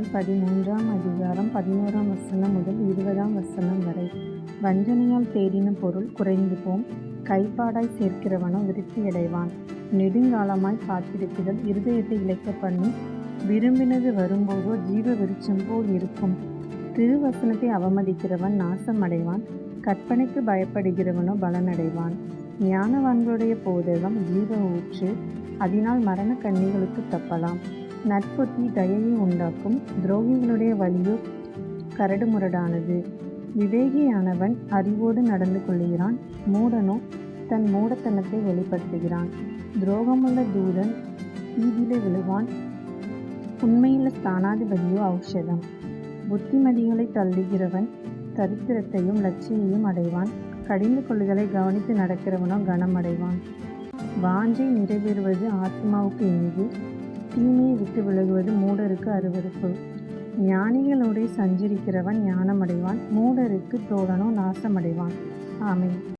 நீதிமொழிகள் 13ஆம் அதிகாரம் 11ஆம் வசனம் முதல் 20ஆம் வசனம் வரை. வஞ்சனையால் தேடின பொருள் குறைந்து போம், கைப்பாடாய் சேர்க்கிறவனோ விருத்தியடைவான். நெடுங்காலமாய் காத்திருக்குதல் இருதயத்தை இளைக்க பண்ணும், விரும்பினது வரும்போதோ ஜீவ விருட்சம் போல் இருக்கும். திருவசனத்தை அவமதிக்கிறவன் நாசம் அடைவான், கற்பனைக்கு பயப்படுகிறவனோ பலனடைவான். ஞானவான்களுடைய போதகம் ஜீவ ஊற்று, அதனால் மரண கண்ணிகளுக்கு தப்பலாம். நற்புத்தி தயையை உண்டாக்கும், துரோகிகளுடைய வழியோ கரடுமுரடானது. விவேகியானவன் அறிவோடு நடந்து கொள்கிறான், மூடனோ தன் மூடத்தனத்தை வெளிப்படுத்துகிறான். துரோகமுள்ள தூதன் தீதிலே விழுவான், உண்மையுள்ள ஸ்தானாதிபதியோ ஔஷதம். புத்திமதிகளை தள்ளுகிறவன் தரித்திரத்தையும் லட்சியையும் அடைவான், கடிந்து கொள்ளுதலை கவனித்து நடக்கிறவனோ கனமடைவான். வாஞ்சை நிறைவேறுவது ஆத்மாவுக்கு இனிது, தீமையை விட்டு விலகுவது மூடருக்கு அருவருப்பு. ஞானிகளோடு சஞ்சரிக்கிறவன் ஞானமடைவான், மூடருக்கு தோழனோ நாசமடைவான். ஆமென்.